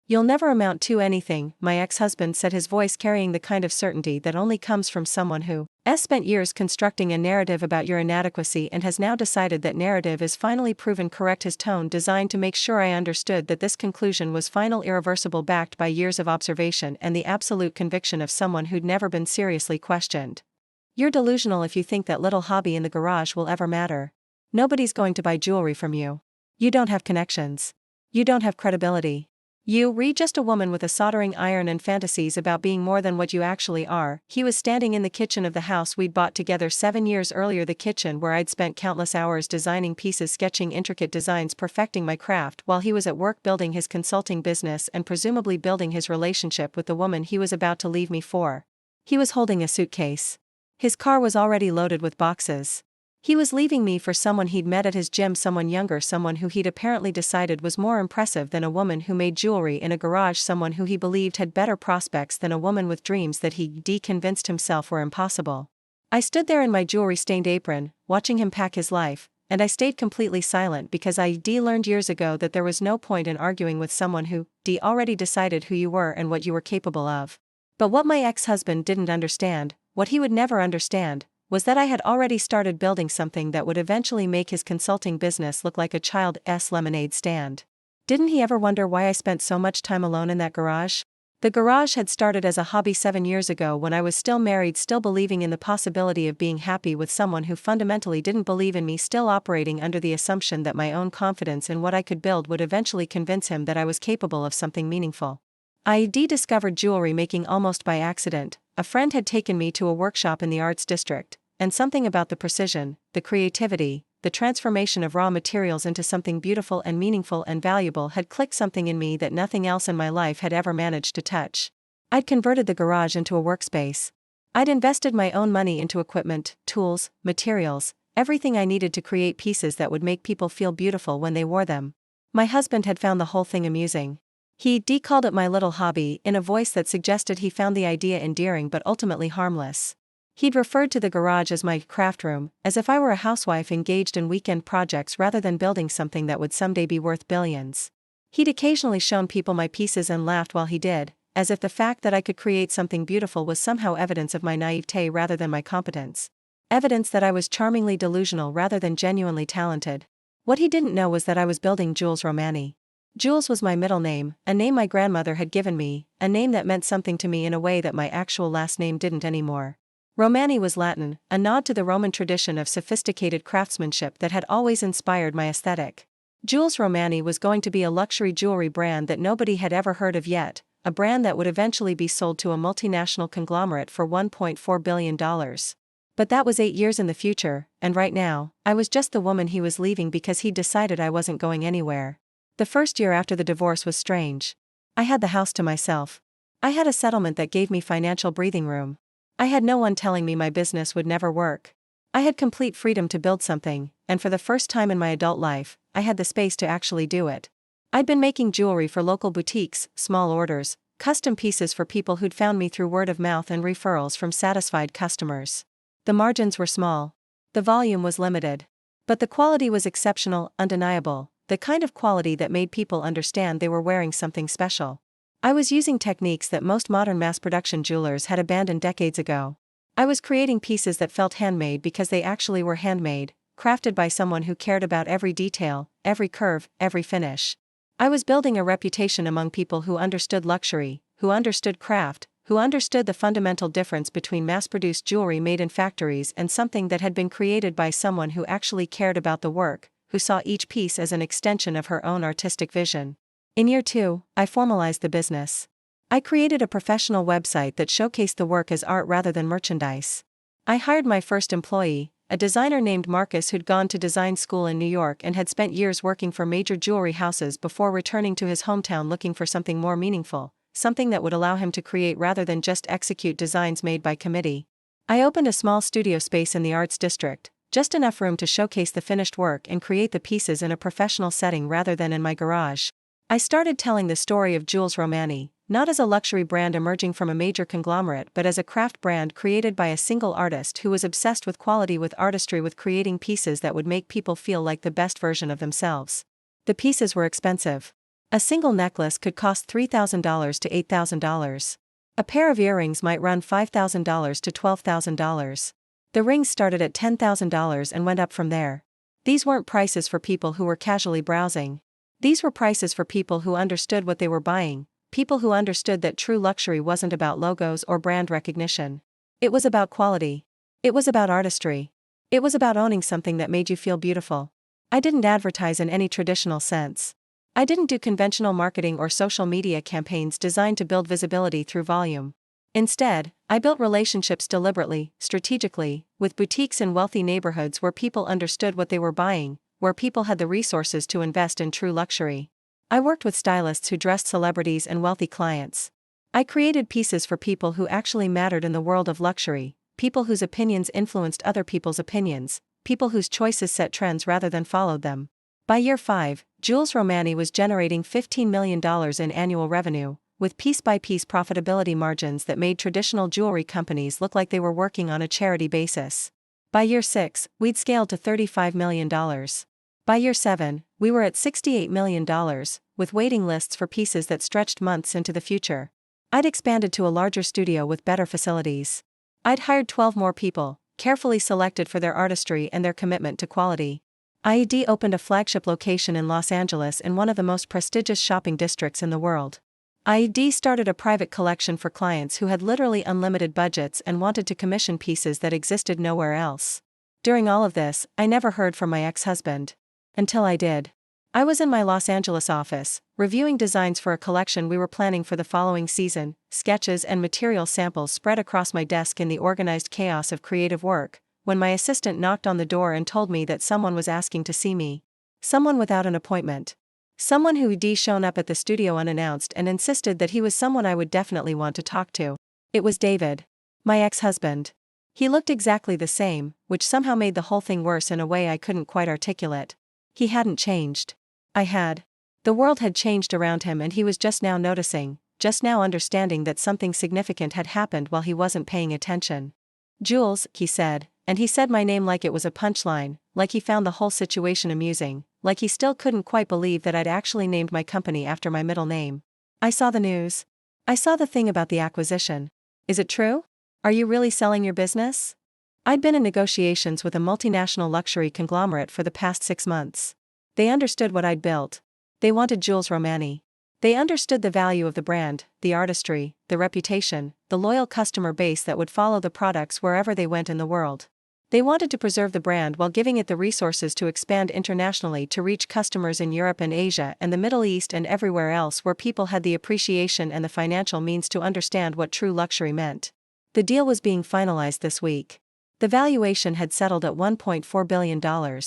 "You'll never amount to anything," my ex-husband said, his voice carrying the kind of certainty that only comes from someone who has spent years constructing a narrative about your inadequacy and has now decided that narrative is finally proven correct. His tone designed to make sure I understood that this conclusion was final, irreversible, backed by years of observation and the absolute conviction of someone who'd never been seriously questioned. "You're delusional if you think that little hobby in the garage will ever matter. Nobody's going to buy jewelry from you. You don't have connections. You don't have credibility. You're just a woman with a soldering iron and fantasies about being more than what you actually are." He was standing in the kitchen of the house we'd bought together 7 years earlier, the kitchen where I'd spent countless hours designing pieces, sketching intricate designs, perfecting my craft, while he was at work building his consulting business and presumably building his relationship with the woman he was about to leave me for. He was holding a suitcase. His car was already loaded with boxes. He was leaving me for someone he'd met at his gym, someone younger, someone who he'd apparently decided was more impressive than a woman who made jewelry in a garage, someone who he believed had better prospects than a woman with dreams that he convinced himself were impossible. I stood there in my jewelry-stained apron, watching him pack his life, and I stayed completely silent because I learned years ago that there was no point in arguing with someone who already decided who you were and what you were capable of. But what my ex-husband didn't understand, what he would never understand, was that I had already started building something that would eventually make his consulting business look like a child's lemonade stand. Didn't he ever wonder why I spent so much time alone in that garage? The garage had started as a hobby 7 years ago when I was still married, still believing in the possibility of being happy with someone who fundamentally didn't believe in me, still operating under the assumption that my own confidence in what I could build would eventually convince him that I was capable of something meaningful. I discovered jewelry making almost by accident. A friend had taken me to a workshop in the arts district, and something about the precision, the creativity, the transformation of raw materials into something beautiful and meaningful and valuable had clicked something in me that nothing else in my life had ever managed to touch. I'd converted the garage into a workspace. I'd invested my own money into equipment, tools, materials, everything I needed to create pieces that would make people feel beautiful when they wore them. My husband had found the whole thing amusing. He called it my little hobby, in a voice that suggested he found the idea endearing but ultimately harmless. He'd referred to the garage as my craft room, as if I were a housewife engaged in weekend projects rather than building something that would someday be worth billions. He'd occasionally shown people my pieces and laughed while he did, as if the fact that I could create something beautiful was somehow evidence of my naivete rather than my competence. Evidence that I was charmingly delusional rather than genuinely talented. What he didn't know was that I was building Jules Romani. Jules was my middle name, a name my grandmother had given me, a name that meant something to me in a way that my actual last name didn't anymore. Romani was Latin, a nod to the Roman tradition of sophisticated craftsmanship that had always inspired my aesthetic. Jules Romani was going to be a luxury jewelry brand that nobody had ever heard of yet, a brand that would eventually be sold to a multinational conglomerate for $1.4 billion. But that was 8 years in the future, and right now, I was just the woman he was leaving because he'd decided I wasn't going anywhere. The first year after the divorce was strange. I had the house to myself. I had a settlement that gave me financial breathing room. I had no one telling me my business would never work. I had complete freedom to build something, and for the first time in my adult life, I had the space to actually do it. I'd been making jewelry for local boutiques, small orders, custom pieces for people who'd found me through word of mouth and referrals from satisfied customers. The margins were small. The volume was limited. But the quality was exceptional, undeniable. The kind of quality that made people understand they were wearing something special. I was using techniques that most modern mass-production jewelers had abandoned decades ago. I was creating pieces that felt handmade because they actually were handmade, crafted by someone who cared about every detail, every curve, every finish. I was building a reputation among people who understood luxury, who understood craft, who understood the fundamental difference between mass-produced jewelry made in factories and something that had been created by someone who actually cared about the work, who saw each piece as an extension of her own artistic vision. In year 2, I formalized the business. I created a professional website that showcased the work as art rather than merchandise. I hired my first employee, a designer named Marcus who'd gone to design school in New York and had spent years working for major jewelry houses before returning to his hometown looking for something more meaningful, something that would allow him to create rather than just execute designs made by committee. I opened a small studio space in the arts district, just enough room to showcase the finished work and create the pieces in a professional setting rather than in my garage. I started telling the story of Jules Romani, not as a luxury brand emerging from a major conglomerate but as a craft brand created by a single artist who was obsessed with quality, with artistry, with creating pieces that would make people feel like the best version of themselves. The pieces were expensive. A single necklace could cost $3,000 to $8,000. A pair of earrings might run $5,000 to $12,000. The rings started at $10,000 and went up from there. These weren't prices for people who were casually browsing. These were prices for people who understood what they were buying, people who understood that true luxury wasn't about logos or brand recognition. It was about quality. It was about artistry. It was about owning something that made you feel beautiful. I didn't advertise in any traditional sense. I didn't do conventional marketing or social media campaigns designed to build visibility through volume. Instead, I built relationships deliberately, strategically, with boutiques in wealthy neighborhoods where people understood what they were buying, where people had the resources to invest in true luxury. I worked with stylists who dressed celebrities and wealthy clients. I created pieces for people who actually mattered in the world of luxury, people whose opinions influenced other people's opinions, people whose choices set trends rather than followed them. By year 5, Jules Romani was generating $15 million in annual revenue, with piece-by-piece profitability margins that made traditional jewelry companies look like they were working on a charity basis. By year 6, we'd scaled to $35 million. By year 7, we were at $68 million, with waiting lists for pieces that stretched months into the future. I'd expanded to a larger studio with better facilities. I'd hired 12 more people, carefully selected for their artistry and their commitment to quality. IED opened a flagship location in Los Angeles in one of the most prestigious shopping districts in the world. IED started a private collection for clients who had literally unlimited budgets and wanted to commission pieces that existed nowhere else. During all of this, I never heard from my ex-husband. Until I did. I was in my Los Angeles office, reviewing designs for a collection we were planning for the following season, sketches and material samples spread across my desk in the organized chaos of creative work, when my assistant knocked on the door and told me that someone was asking to see me. Someone without an appointment. Someone who'd shown up at the studio unannounced and insisted that he was someone I would definitely want to talk to. It was David. My ex-husband. He looked exactly the same, which somehow made the whole thing worse in a way I couldn't quite articulate. He hadn't changed. I had. The world had changed around him and he was just now noticing, just now understanding that something significant had happened while he wasn't paying attention. Jules, he said, and he said my name like it was a punchline, like he found the whole situation amusing, like he still couldn't quite believe that I'd actually named my company after my middle name. I saw the news. I saw the thing about the acquisition. Is it true? Are you really selling your business? I'd been in negotiations with a multinational luxury conglomerate for the past 6 months. They understood what I'd built. They wanted Jules Romani. They understood the value of the brand, the artistry, the reputation, the loyal customer base that would follow the products wherever they went in the world. They wanted to preserve the brand while giving it the resources to expand internationally to reach customers in Europe and Asia and the Middle East and everywhere else where people had the appreciation and the financial means to understand what true luxury meant. The deal was being finalized this week. The valuation had settled at $1.4 billion.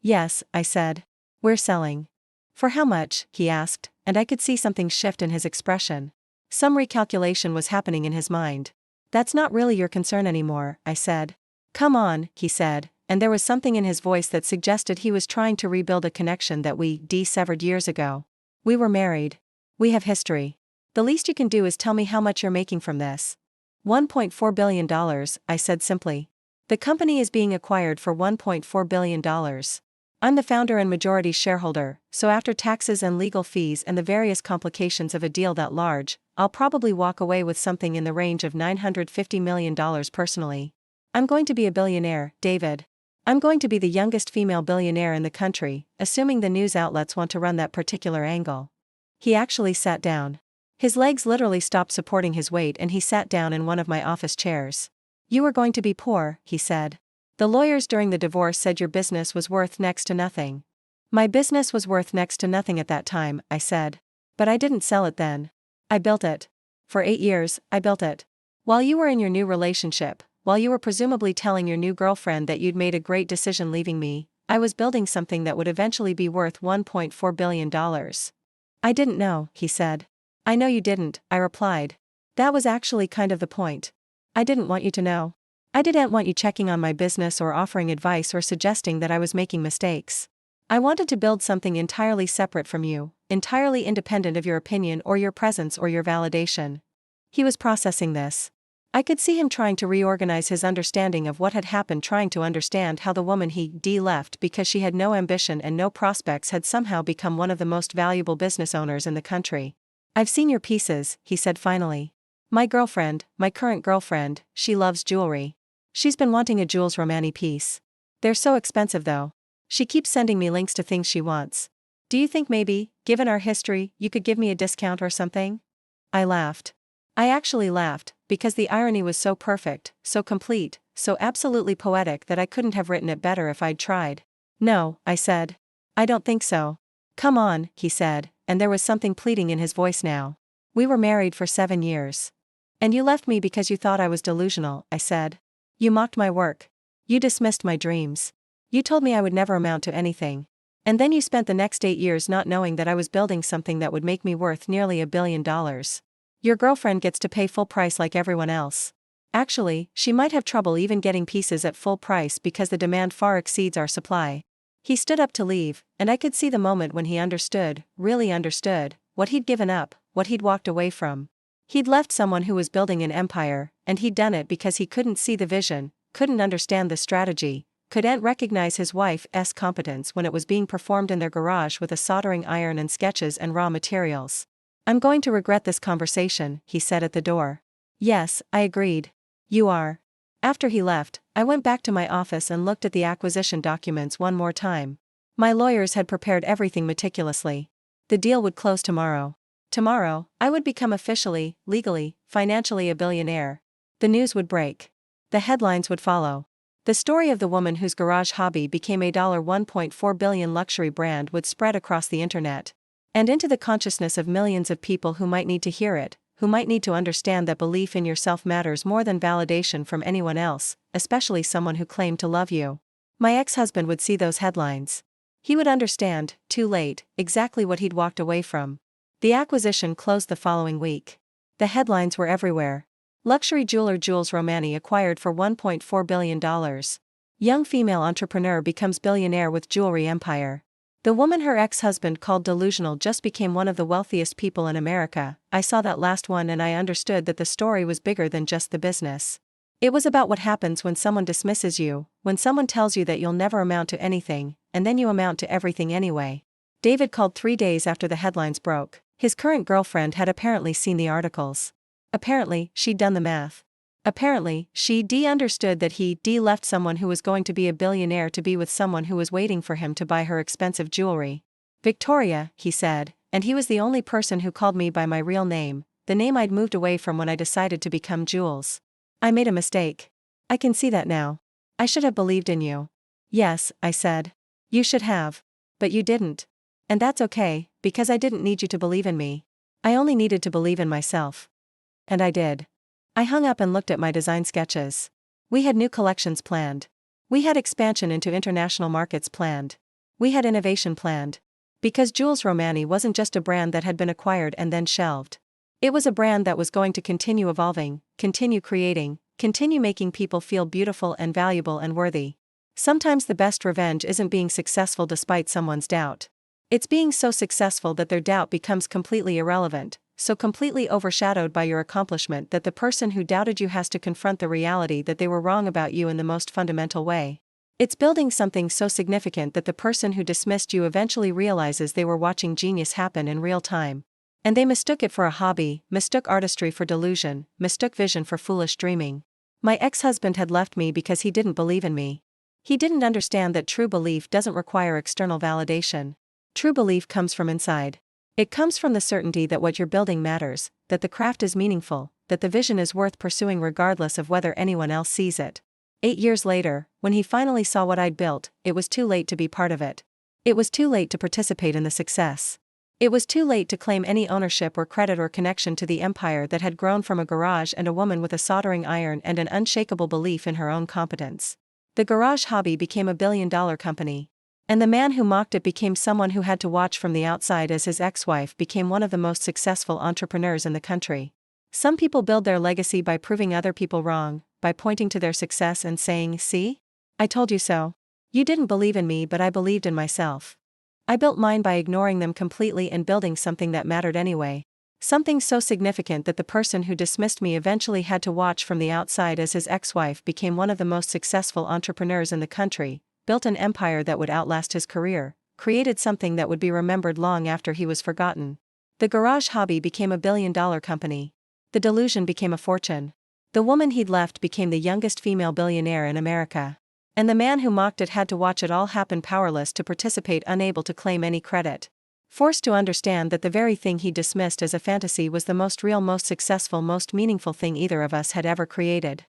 Yes, I said. We're selling. For how much? He asked, and I could see something shift in his expression. Some recalculation was happening in his mind. That's not really your concern anymore, I said. Come on, he said, and there was something in his voice that suggested he was trying to rebuild a connection that we severed years ago. We were married. We have history. The least you can do is tell me how much you're making from this. $1.4 billion, I said simply. The company is being acquired for $1.4 billion. I'm the founder and majority shareholder, so after taxes and legal fees and the various complications of a deal that large, I'll probably walk away with something in the range of $950 million personally. I'm going to be a billionaire, David. I'm going to be the youngest female billionaire in the country, assuming the news outlets want to run that particular angle. He actually sat down. His legs literally stopped supporting his weight and he sat down in one of my office chairs. You are going to be poor, he said. The lawyers during the divorce said your business was worth next to nothing. My business was worth next to nothing at that time, I said. But I didn't sell it then. I built it. For 8 years, I built it. While you were in your new relationship, while you were presumably telling your new girlfriend that you'd made a great decision leaving me, I was building something that would eventually be worth $1.4 billion. I didn't know, he said. I know you didn't, I replied. That was actually kind of the point. I didn't want you to know. I didn't want you checking on my business or offering advice or suggesting that I was making mistakes. I wanted to build something entirely separate from you, entirely independent of your opinion or your presence or your validation. He was processing this. I could see him trying to reorganize his understanding of what had happened, trying to understand how the woman he left because she had no ambition and no prospects had somehow become one of the most valuable business owners in the country. "I've seen your pieces," he said finally. My current girlfriend, she loves jewelry. She's been wanting a Jules Romani piece. They're so expensive though. She keeps sending me links to things she wants. Do you think maybe, given our history, you could give me a discount or something?" I laughed. I actually laughed, because the irony was so perfect, so complete, so absolutely poetic that I couldn't have written it better if I'd tried. "No," I said. "I don't think so." "Come on," he said, and there was something pleading in his voice now. "We were married for 7 years. And you left me because you thought I was delusional," I said. "You mocked my work. You dismissed my dreams. You told me I would never amount to anything. And then you spent the next 8 years not knowing that I was building something that would make me worth nearly $1 billion. Your girlfriend gets to pay full price like everyone else. Actually, she might have trouble even getting pieces at full price because the demand far exceeds our supply." He stood up to leave, and I could see the moment when he understood, really understood, what he'd given up, what he'd walked away from. He'd left someone who was building an empire, and he'd done it because he couldn't see the vision, couldn't understand the strategy, couldn't recognize his wife's competence when it was being performed in their garage with a soldering iron and sketches and raw materials. "I'm going to regret this conversation," he said at the door. "Yes," I agreed. "You are." After he left, I went back to my office and looked at the acquisition documents one more time. My lawyers had prepared everything meticulously. The deal would close tomorrow. Tomorrow, I would become officially, legally, financially a billionaire. The news would break. The headlines would follow. The story of the woman whose garage hobby became a $1.4 billion luxury brand would spread across the internet. And into the consciousness of millions of people who might need to hear it, who might need to understand that belief in yourself matters more than validation from anyone else, especially someone who claimed to love you. My ex-husband would see those headlines. He would understand, too late, exactly what he'd walked away from. The acquisition closed the following week. The headlines were everywhere. Luxury jeweler Jules Romani acquired for $1.4 billion. Young female entrepreneur becomes billionaire with jewelry empire. The woman her ex-husband called delusional just became one of the wealthiest people in America. I saw that last one and I understood that the story was bigger than just the business. It was about what happens when someone dismisses you, when someone tells you that you'll never amount to anything, and then you amount to everything anyway. David called 3 days after the headlines broke. His current girlfriend had apparently seen the articles. Apparently, she'd done the math. Apparently, she understood that he left someone who was going to be a billionaire to be with someone who was waiting for him to buy her expensive jewelry. "Victoria," he said, and he was the only person who called me by my real name, the name I'd moved away from when I decided to become Jules. "I made a mistake. I can see that now. I should have believed in you." "Yes," I said. "You should have. But you didn't. And that's okay, because I didn't need you to believe in me. I only needed to believe in myself." And I did. I hung up and looked at my design sketches. We had new collections planned. We had expansion into international markets planned. We had innovation planned. Because Jules Romani wasn't just a brand that had been acquired and then shelved. It was a brand that was going to continue evolving, continue creating, continue making people feel beautiful and valuable and worthy. Sometimes the best revenge isn't being successful despite someone's doubt. It's being so successful that their doubt becomes completely irrelevant, so completely overshadowed by your accomplishment that the person who doubted you has to confront the reality that they were wrong about you in the most fundamental way. It's building something so significant that the person who dismissed you eventually realizes they were watching genius happen in real time. And they mistook it for a hobby, mistook artistry for delusion, mistook vision for foolish dreaming. My ex-husband had left me because he didn't believe in me. He didn't understand that true belief doesn't require external validation. True belief comes from inside. It comes from the certainty that what you're building matters, that the craft is meaningful, that the vision is worth pursuing regardless of whether anyone else sees it. 8 years later, when he finally saw what I'd built, it was too late to be part of it. It was too late to participate in the success. It was too late to claim any ownership or credit or connection to the empire that had grown from a garage and a woman with a soldering iron and an unshakable belief in her own competence. The garage hobby became a billion-dollar company. And the man who mocked it became someone who had to watch from the outside as his ex-wife became one of the most successful entrepreneurs in the country. Some people build their legacy by proving other people wrong, by pointing to their success and saying, "See? I told you so. You didn't believe in me, but I believed in myself. I built mine by ignoring them completely and building something that mattered anyway." Something so significant that the person who dismissed me eventually had to watch from the outside as his ex-wife became one of the most successful entrepreneurs in the country, built an empire that would outlast his career, created something that would be remembered long after he was forgotten. The garage hobby became a billion-dollar company. The delusion became a fortune. The woman he'd left became the youngest female billionaire in America. And the man who mocked it had to watch it all happen, powerless to participate, unable to claim any credit. Forced to understand that the very thing he dismissed as a fantasy was the most real, most successful, most meaningful thing either of us had ever created.